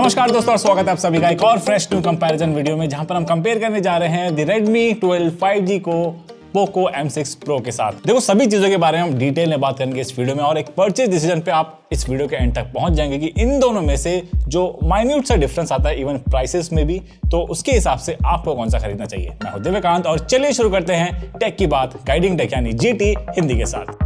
नमस्कार दोस्तों और स्वागत है आप सभी का एक और फ्रेश न्यू कंपैरिजन वीडियो में, जहां पर हम कंपेयर करने जा रहे हैं द Redmi 12 5G को Poco M6 Pro के साथ। देखो सभी चीजों के बारे में हम डिटेल में बात करेंगे इस वीडियो में और एक परचेज डिसीजन पे आप इस वीडियो के एंड तक पहुंच जाएंगे कि इन दोनों में से जो माइन्यूट सा डिफरेंस आता है इवन प्राइसेस में भी, तो उसके हिसाब से आपको कौन सा खरीदना चाहिए। मैं हूं दिव्यकांत और चलिए शुरू करते हैं टेक की बात गाइडिंग टेक यानी GT हिंदी के साथ।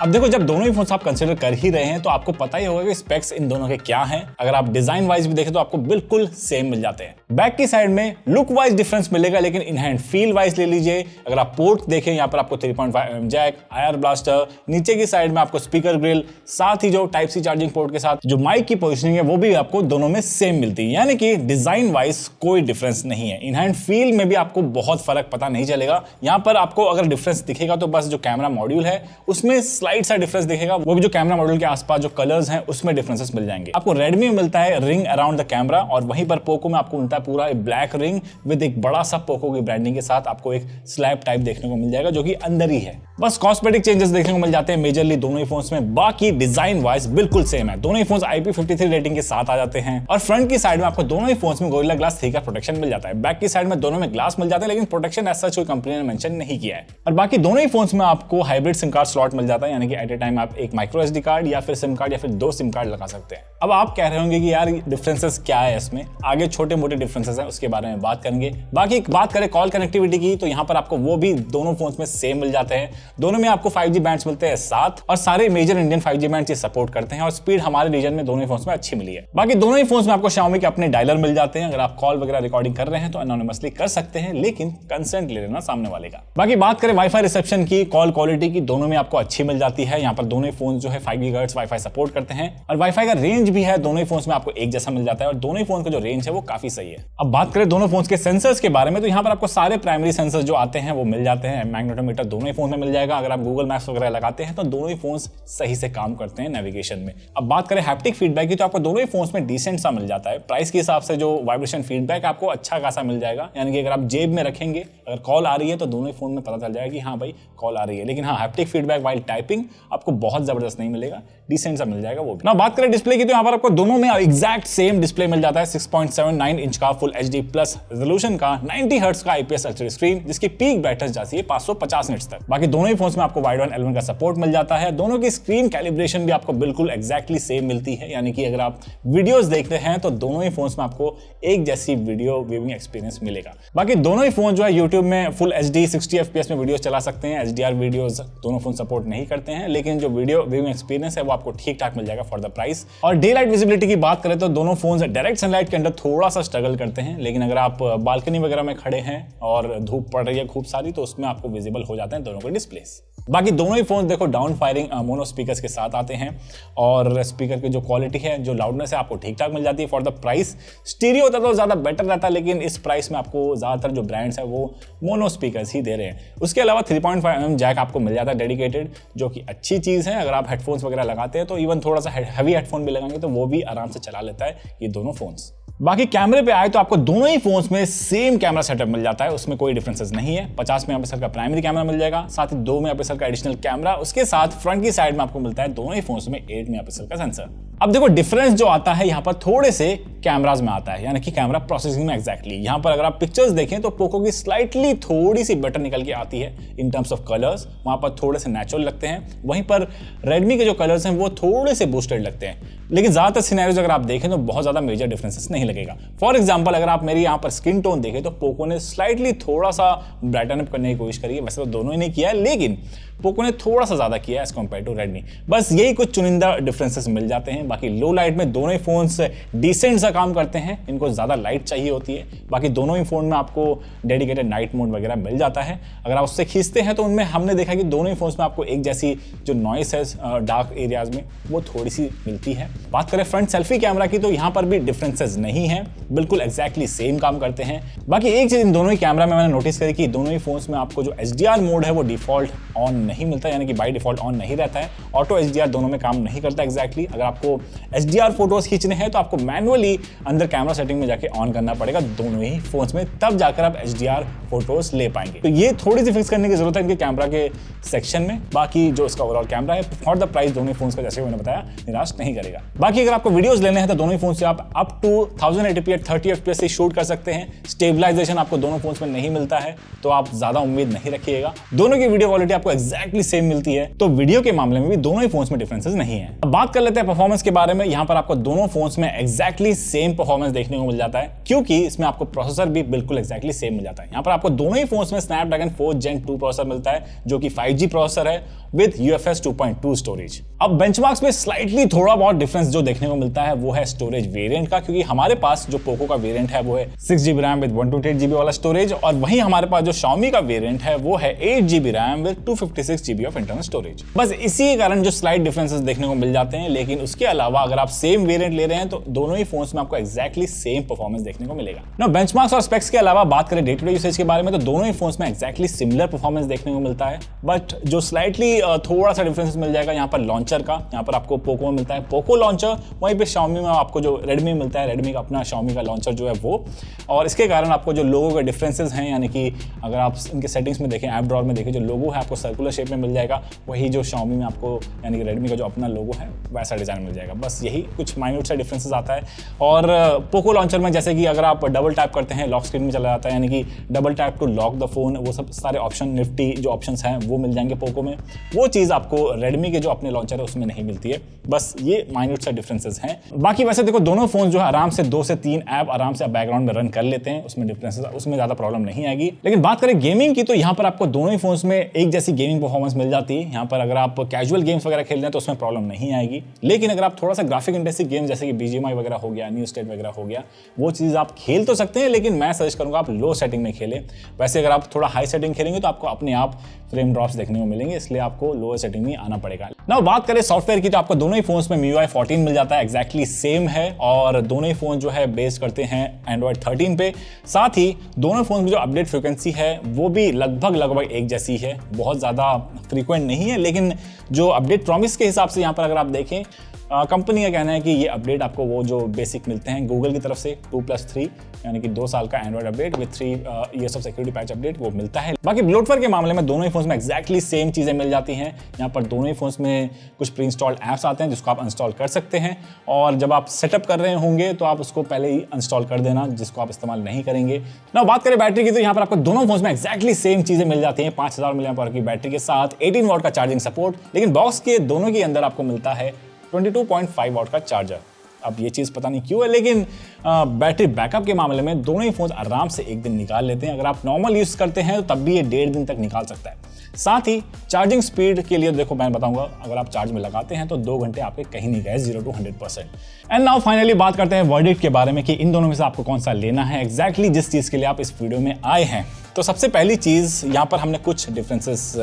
अब देखो जब दोनों ही फोन्स आप कंसीडर कर ही रहे हैं तो आपको पता ही होगा कि स्पेक्स इन दोनों के क्या हैं। अगर आप डिजाइन वाइज भी देखें तो आपको बिल्कुल सेम मिल जाते हैं। बैक की साइड में लुक वाइज डिफरेंस मिलेगा, लेकिन इन हैंड फील वाइज ले लीजिए। अगर आप पोर्ट देखें यहाँ पर आपको 3.5mm जैक, IR ब्लास्टर, नीचे की साइड में आपको स्पीकर ग्रिल, साथ ही जो टाइप सी चार्जिंग पोर्ट के साथ जो माइक की पोजिशनिंग है वो भी आपको दोनों में सेम मिलती है, यानी कि डिजाइन वाइज कोई डिफरेंस नहीं है। इन हैंड फील में भी आपको बहुत फर्क पता नहीं चलेगा। यहाँ पर आपको अगर डिफरेंस दिखेगा तो बस जो कैमरा मॉड्यूल है उसमें स्लाइड सा डिफरेंस दिखेगा, वो भी जो कैमरा मॉड्यूल के आसपास जो कलर्स हैं उसमें डिफरेंसेस मिल जाएंगे। आपको Redmi में मिलता है रिंग अराउंड द कैमरा और वहीं पर Poco में आपको मिलता है पूरा ब्लैक रिंग विद एक बड़ा सा Poco की ब्रांडिंग के साथ आपको एक स्लैब टाइप देखने को मिल जाएगा जो कि अंदर ही है। बस कॉस्मेटिक चेंजेस देखने को मिल जाते हैं मेजरली दोनों ही फोन्स में, बाकी डिजाइन वाइज बिल्कुल सेम है। दोनों ही फोन्स IP53 रेटिंग के साथ आ जाते हैं और फ्रंट की साइड में आपको दोनों ही फोन्स में गोरिल्ला ग्लास 3 का प्रोटेक्शन मिल जाता है। बैक की साइड में दोनों में ग्लास मिल जाता है, लेकिन प्रोटेक्शन ऐसा कोई कंपनी ने मेंशन नहीं किया है। और बाकी दोनों ही फोन्स में आपको हाइब्रिड सिम कार्ड स्लॉट मिल जाता है, यानी कि एट ए टाइम आप एक माइक्रो SD कार्ड या फिर सिम कार्ड या फिर 2 सिम कार्ड लगा सकते हैं। अब आप कह रहे होंगे कि यार डिफरेंसेस क्या है इसमें, आगे छोटे मोटे डिफरेंसेस हैं उसके बारे में बात करेंगे। बाकी बात करें कॉल कनेक्टिविटी की तो यहाँ पर आपको वो भी दोनों फोन्स में सेम मिल जाते हैं। दोनों में आपको 5G बैंड्स मिलते हैं 7 और सारे मेजर इंडियन 5G बैंड्स ये सपोर्ट करते हैं और स्पीड हमारे रीजन में दोनों ही फोन्स में अच्छी मिली है। बाकी दोनों ही फोन्स में आपको Xiaomi के अपने डायलर मिल जाते हैं। अगर आप कॉल वगैरह रिकॉर्डिंग कर रहे हैं तो एनोनिमसली कर सकते हैं, लेकिन कंसेंट ले लेना सामने वाले का। बाकी बात करें वाईफाई रिसेप्शन की, कॉल क्वालिटी की, दोनों में आपको अच्छी मिल जाती है। यहाँ पर दोनों ही फोन जो है 5 GHz वाईफाई सपोर्ट करते हैं और वाईफाई का रेंज भी है दोनों ही फोन्स में आपको एक जैसा मिल जाता है और दोनों ही फोन का जो रेंज है वो काफी सही है। अब बात करें दोनों फोन्स के सेंसर्स के बारे में तो यहाँ पर आपको सारे प्राइमरी सेंसर्स जो आते हैं वो मिल जाते हैं। मैग्नेटोमीटर दोनों ही फोन में मिल जाएगा। अगर आप गूगल मैप्स वगैरह लगाते हैं तो दोनों ही फोन्स सही से काम करते हैं नेविगेशन में। अब बात करें हैप्टिक फीडबैक की तो आपको दोनों ही फोन्स में डिसेंट सा मिल जाता है। प्राइस के हिसाब से जो वाइब्रेशन फीडबैक आपको अच्छा खासा मिल जाएगा, यानी कि अगर आप जेब में रखेंगे अगर कॉल आ रही है तो दोनों ही फोन में पता चल जाएगा कि हाँ भाई कॉल आ रही है। लेकिन हाँ, हैप्टिक फीडबैक वाइल टाइपिंग आपको बहुत जबरदस्त नहीं मिलेगा, डिसेंट सा मिल जाएगा वो भी। ना बात करें डिस्प्ले की तो यहाँ पर आपको दोनों में एग्जैक्ट सेम डिस्प्ले मिल जाता है। 6.79 इंच का फुल HD प्लस रेजोल्यूशन का 90 हर्ट्ज का IPS एलसीडी स्क्रीन जिसकी पीक ब्राइटनेस जाती है 550 निट्स तक। बाकी दोनों ही फोन्स में आपको वाइड वन L1 का सपोर्ट मिल जाता है। दोनों की स्क्रीन कैलिब्रेशन भी आपको बिल्कुल एग्जैक्टली सेम मिलती है, यानी कि अगर आप वीडियोस देखते हैं तो दोनों ही फोन्स में आपको एक जैसी वीडियो व्यूइंग एक्सपीरियंस मिलेगा। बाकी दोनों ही फोन जो है YouTube में फुल HD 60 FPS में वीडियोस चला सकते हैं। HDR वीडियोस दोनों फोन सपोर्ट नहीं करते हैं, लेकिन जो वीडियो व्यूइंग एक्सपीरियंस है वो आपको ठीक ठाक मिल जाएगा फॉर द प्राइस। और डे लाइट विजिबिलिटी की बात करें तो दोनों फोन्स डायरेक्ट सनलाइट के अंदर थोड़ा सा स्ट्रगल करते हैं, लेकिन अगर आप बालकनी वगैरह में खड़े हैं और धूप पड़ रही है खूब सारी तो उसमें आपको विजिबल हो जाते हैं दोनों के डिस्प्लेस। बाकी दोनों ही फोन देखो डाउन फायरिंग मोनो स्पीकर्स के साथ आते हैं और स्पीकर की जो क्वालिटी है, जो लाउडनेस है आपको ठीक ठाक मिल जाती है फॉर द प्राइस। स्टीरियो होता तो ज़्यादा बेटर रहता, लेकिन इस प्राइस में आपको ज़्यादातर जो ब्रांड्स है वो मोनो स्पीकर्स ही दे रहे हैं। उसके अलावा 3.5mm जैक आपको मिल जाता है डेडिकेटेड, जो कि अच्छी चीज़ है। अगर आप हेडफोन्स वगैरह लगाते हैं तो इवन थोड़ा सा हैवी हेडफोन भी लगाएंगे तो वो भी आराम से चला लेता है ये दोनों फोन्स। बाकी कैमरे पे आए तो आपको दोनों ही फोन्स में सेम कैमरा सेटअप मिल जाता है, उसमें कोई डिफरेंसेस नहीं है। 50 मेगापिक्सल का प्राइमरी कैमरा मिल जाएगा, साथ ही 2 मेगापिक्सल का एडिशनल कैमरा। उसके साथ फ्रंट की साइड में आपको मिलता है दोनों ही फोन्स में 8 मेगापिक्सल का सेंसर। अब देखो डिफरेंस जो आता है यहाँ पर थोड़े से कैमराज में आता है, यानी कि कैमरा प्रोसेसिंग में एग्जैक्टली। यहाँ पर अगर आप पिक्चर्स देखें तो पोको की स्लाइटली थोड़ी सी बेटर निकल के आती है इन टर्म्स ऑफ कलर्स, वहाँ पर थोड़े से नेचुरल लगते हैं। वहीं पर रेडमी के जो कलर्स हैं वो थोड़े से बूस्टेड लगते हैं, लेकिन ज़्यादातर सिनेरियोज अगर आप देखें तो बहुत ज़्यादा मेजर डिफरेंसेस नहीं लगेगा। फॉर एग्जाम्पल अगर आप मेरी यहाँ पर स्किन टोन देखें तो पोको ने स्लाइटली थोड़ा सा ब्राइटन अप करने की कोशिश करी है। वैसे तो दोनों ही नहीं किया है, लेकिन पोको ने थोड़ा सा ज़्यादा किया है एज कम्पेयर टू रेडमी। बस यही कुछ चुनिंदा डिफरेंसेस मिल जाते हैं। बाकी लो लाइट में दोनों ही फोन्स डिसेंट सा काम करते हैं, इनको ज़्यादा लाइट चाहिए होती है। बाकी दोनों ही फोन में आपको डेडिकेटेड नाइट मोड वगैरह मिल जाता है। अगर आप उससे खींचते हैं तो उनमें हमने देखा कि दोनों ही फोन्स में आपको एक जैसी जो नॉइस है डार्क एरियाज में वो थोड़ी सी मिलती है। बात करें फ्रंट सेल्फी कैमरा की तो यहाँ पर भी डिफरेंसेस नहीं है, बिल्कुल एग्जैक्टली सेम काम करते हैं। बाकी एक चीज़ इन दोनों ही कैमरा में मैंने नोटिस करी कि दोनों ही फोन्स में आपको जो HDR मोड है वो डिफॉल्ट ऑन नहीं मिलता, यानी कि बाय डिफॉल्ट ऑन नहीं रहता है। ऑटो HDR दोनों में काम नहीं करता एग्जैक्टली। अगर आपको HDR फोटोज खींचने हैं तो आपको मैनुअली अंदर कैमरा सेटिंग में जाके ऑन करना पड़ेगा दोनों ही फोन्स में, तब जाकर आप HDR फोटोज ले पाएंगे। तो ये थोड़ी सी फिक्स करने की जरूरत है इनके कैमरा के सेक्शन में। बाकी जो इसका ओवरऑल कैमरा है फॉर द प्राइस दोनों ही फोन्स का, जैसे मैंने बताया, निराश नहीं करेगा। बाकी अगर आपको वीडियोस लेने हैं तो दोनों ही फोन से आप up to 1080p at 30 FPS से शूट कर सकते हैं। स्टेबलाइजेशन आपको दोनों फोन्स में नहीं मिलता है, तो आप ज्यादा उम्मीद नहीं रखिएगा। दोनों की वीडियो क्वालिटी आपको एग्जैक्टली सेम मिलती है, तो वीडियो के मामले में भी दोनों ही फोन्स में डिफरेंसेस नहीं है। अब बात कर लेते हैं परफॉर्मेंस के बारे में। यहाँ पर आपको दोनों फोन्स में एग्जैक्टली सेम परफॉर्मेंस देखने को मिल जाता है, क्योंकि इसमें आपको प्रोसेसर भी बिल्कुल एग्जैक्टली सेम मिल जाता है। यहाँ पर आपको दोनों ही फोन्स में स्नैपड्रैगन 4 Gen 2 प्रोसेसर मिलता है, जो कि 5G प्रोसेसर है विद UFS 2.2 स्टोरेज। अब बेंचमार्क्स में स्लाइटली थोड़ा बहुत डिफरेंस जो देखने को मिलता है वो है स्टोरेज वेरिएंट का, क्योंकि हमारे पास जो पोको का वेरिएंट है वो है 6GB रैम विद 128GB वाला स्टोरेज, और वहीं हमारे पास जो Xiaomi का वेरिएंट है वो है 8GB RAM with 256GB of internal storage. बस इसी के कारण जो स्लाइट डिफरेंसेस देखने को मिल जाते हैं, लेकिन उसके अलावा अगर आप सेम वेरिएंट ले रहे हैं तो दोनों ही फोन्स में आपको एग्जैक्टली सेम परफॉर्मेंस देखने को मिलेगा। ना बेंचमार्क्स और स्पेक्स के अलावा बात करें डे टू डे यूसेज के बारे में, तो दोनों ही फोन्स में एग्जैक्टली सिमिलर परफॉर्मेंस देखने को मिलता है। बट जो स्लाइटली थोड़ा सा डिफरेंस मिल जाएगा यहाँ पर लॉन्चर का। यहाँ पर आपको पोको में मिलता है पोको लॉन्चर, वहीं पे Xiaomi में आपको जो रेडमी मिलता है, रेडमी का अपना Xiaomi का लॉन्चर जो है वो। और इसके कारण आपको जो लोगो के डिफरेंसेस हैं, यानी कि अगर आप इनके सेटिंग्स में देखें, ऐप ड्रॉअर में देखें, जो लोगो है आपको सर्कुलर शेप में मिल जाएगा, वही जो Xiaomi में आपको यानी कि रेडमी का जो अपना लोगो है वैसा डिजाइन मिल जाएगा। बस यही कुछ माइन्यूट सा डिफरेंसेस आता है। और पोको लॉन्चर में जैसे कि अगर आप डबल टैप करते हैं लॉक स्क्रीन में चला जाता है, यानी कि double tap to lock the phone, वो सब सारे ऑप्शन निफ्टी जो ऑप्शंस हैं वो मिल जाएंगे पोको में। वो चीज़ आपको रेडमी के जो अपने लॉन्चर है उसमें नहीं मिलती है। बस ये माइन्यूट सा डिफरेंसेस हैं। बाकी वैसे देखो दोनों फोन जो है आराम से 2 से 3 ऐप आराम से बैकग्राउंड में रन कर लेते हैं, उसमें डिफरेंसेस, उसमें ज़्यादा प्रॉब्लम नहीं आएगी। लेकिन बात करें गेमिंग की, तो यहाँ पर आपको दोनों ही फोन्स में एक जैसी गेमिंग परफॉर्मेंस मिल जाती है। यहाँ पर अगर आप कैजुअल गेम्स वगैरह खेल रहे हैं तो उसमें प्रॉब्लम नहीं आएगी। लेकिन अगर आप थोड़ा सा ग्राफिक इंटेंसिव गेम जैसे कि BGMI वगैरह हो गया, न्यू स्टेट वगैरह हो गया, वो चीज़ आप खेल तो सकते हैं, लेकिन मैं सजेस्ट करूँगा आप लो सेटिंग में खेलें। वैसे अगर आप थोड़ा हाई सेटिंग खेलेंगे तो आपको अपने आप फ्रेम ड्रॉप्स देखने को मिलेंगे, इसलिए आपको लोअर सेटिंग में आना पड़ेगा। ना बात करें सॉफ्टवेयर की, तो आपको दोनों ही फोन्स में MIUI 14 मिल जाता है, एग्जैक्टली सेम है। और दोनों ही फोन जो है बेस करते हैं Android 13 पे। साथ ही दोनों फोन की जो अपडेट फ्रीक्वेंसी है वो भी लगभग एक जैसी है, बहुत ज़्यादा फ्रीक्वेंट नहीं है। लेकिन जो अपडेट प्रॉमिस के हिसाब से यहाँ पर अगर आप देखें, कंपनी का कहना है कि ये अपडेट आपको वो जो बेसिक मिलते हैं गूगल की तरफ से 2+3 यानी कि 2 साल का Android update with 3 years of security patch update वो मिलता है। बाकी ब्लोटवेयर के मामले में दोनों ही फोन्स में एग्जैक्टली सेम चीज़ें मिल जाती हैं। यहाँ पर दोनों ही फोन्स में कुछ प्री इंस्टॉल्ड ऐप्स आते हैं जिसको आप इंस्टॉल कर सकते हैं, और जब आप सेटअप कर रहे होंगे तो आप उसको पहले ही इंस्टॉल कर देना जिसको आप इस्तेमाल नहीं करेंगे। ना बात करें बैटरी की, तो यहाँ पर आपको दोनों फोन्स में एग्जैक्टली सेम चीज़ें मिल जाती हैं। 5000 mAh की बैटरी के साथ 18 वाट का चार्जिंग सपोर्ट, लेकिन बॉक्स के दोनों के अंदर आपको मिलता है 22.5 वाट का चार्जर। अब ये चीज़ पता नहीं क्यों है, लेकिन बैटरी बैकअप के मामले में दोनों ही फोन आराम से एक दिन निकाल लेते हैं। अगर आप नॉर्मल यूज़ करते हैं तो तब भी ये 1.5 दिन तक निकाल सकता है। साथ ही चार्जिंग स्पीड के लिए देखो मैं बताऊंगा, अगर आप चार्ज में लगाते हैं तो 2 घंटे आपके कहीं नहीं गए 0 to 100%। एंड नाउ फाइनली बात करते हैं वर्डिक्ट के बारे में कि इन दोनों में से आपको कौन सा लेना है, एग्जैक्टली जिस चीज़ के लिए आप इस वीडियो में आए हैं। तो सबसे पहली चीज़ यहाँ पर हमने कुछ डिफरेंसेस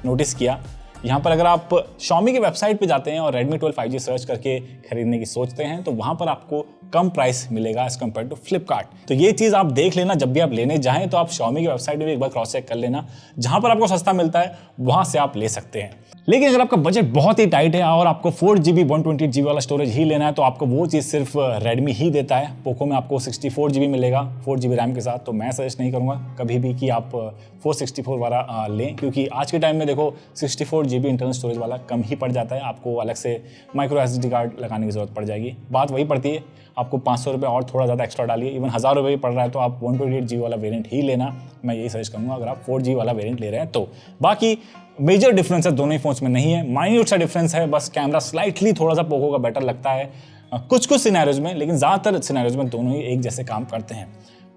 नोटिस किया। यहाँ पर अगर आप Xiaomi की वेबसाइट पे जाते हैं और Redmi 12 5G सर्च करके खरीदने की सोचते हैं तो वहाँ पर आपको कम प्राइस मिलेगा एज कम्पेयर टू फ्लिपकार्ट। तो ये चीज़ आप देख लेना, जब भी आप लेने जाएं तो आप Xiaomi की वेबसाइट में भी एक बार क्रॉस चेक कर लेना, जहाँ पर आपको सस्ता मिलता है वहाँ से आप ले सकते हैं। लेकिन अगर आपका बजट बहुत ही टाइट है और आपको 4GB 128GB वाला स्टोरेज ही लेना है तो आपको वो चीज़ सिर्फ Redmi ही देता है। पोको में आपको 64GB मिलेगा 4GB रैम के साथ, तो मैं सजेस्ट नहीं करूँगा कभी भी कि आप 464 वाला लें, क्योंकि आज के टाइम में देखो 64GB इंटरनल स्टोरेज वाला कम ही पड़ जाता है। आपको अलग से माइक्रो SD कार्ड लगाने की ज़रूरत पड़ जाएगी। बात वही पड़ती है, आपको 500 रुपये और थोड़ा ज़्यादा एक्स्ट्रा डालिए, इवन 1000 रुपये भी पड़ रहा है तो आप 128GB वाला वेरिएंट ही लेना, मैं यही सजेस्ट करूँगा अगर आप 4G वाला वेरिएंट ले रहे हैं तो। बाकी मेजर डिफरेंसेस दोनों ही फोन्स में नहीं है, माइन्यूट सा डिफरेंस है, बस कैमरा स्लाइटली थोड़ा सा पोको का बेटर लगता है कुछ सिनेरियोज में, लेकिन ज़्यादातर सिनेरियोज में दोनों ही एक जैसे काम करते हैं।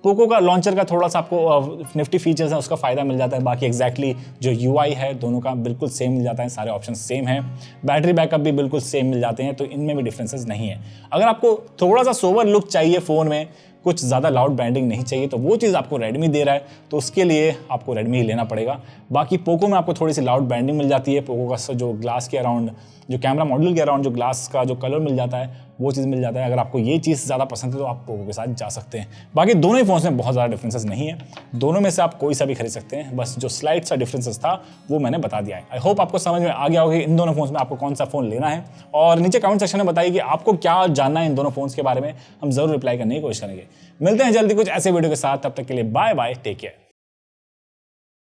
पोको का लॉन्चर का थोड़ा सा आपको निफ्टी फीचर्स है उसका फ़ायदा मिल जाता है, बाकी एग्जैक्टली जो UI है दोनों का बिल्कुल सेम मिल जाता है, सारे ऑप्शन सेम हैं, बैटरी बैकअप भी बिल्कुल सेम मिल जाते हैं, तो इनमें भी डिफरेंसेस नहीं है। अगर आपको थोड़ा सा सोवर लुक चाहिए फ़ोन में कुछ ज़्यादा लाउड ब्रांडिंग नहीं चाहिए, तो वो चीज़ आपको रेडमी दे रहा है, तो उसके लिए आपको रेडमी ही लेना पड़ेगा। बाकी पोको में आपको थोड़ी सी लाउड ब्रांडिंग मिल जाती है, पोको का जो ग्लास के अराउंड, जो कैमरा मॉड्यूल के अराउंड जो ग्लास का जो कलर मिल जाता है वो चीज़ मिल जाता है। अगर आपको ये चीज़ ज़्यादा पसंद है तो आप पोको के साथ जा सकते हैं। बाकी दोनों ही फ़ोन्स में बहुत ज़्यादा डिफरेंसेस नहीं है, दोनों में से आप कोई सा भी खरीद सकते हैं, बस जो स्लाइड सा डिफरेंसेस था वो मैंने बता दिया है। आई होप आपको समझ में आ गया होगा इन दोनों फोन्स में आपको कौन सा फ़ोन लेना है, और नीचे कमेंट सेक्शन में बताइए कि आपको क्या जानना है इन दोनों फोन्स के बारे में, हम ज़रूर रिप्लाई करने की कोशिश करेंगे। मिलते हैं जल्दी कुछ ऐसे वीडियो के साथ, तब तक के लिए बाय बाय, टेक केयर।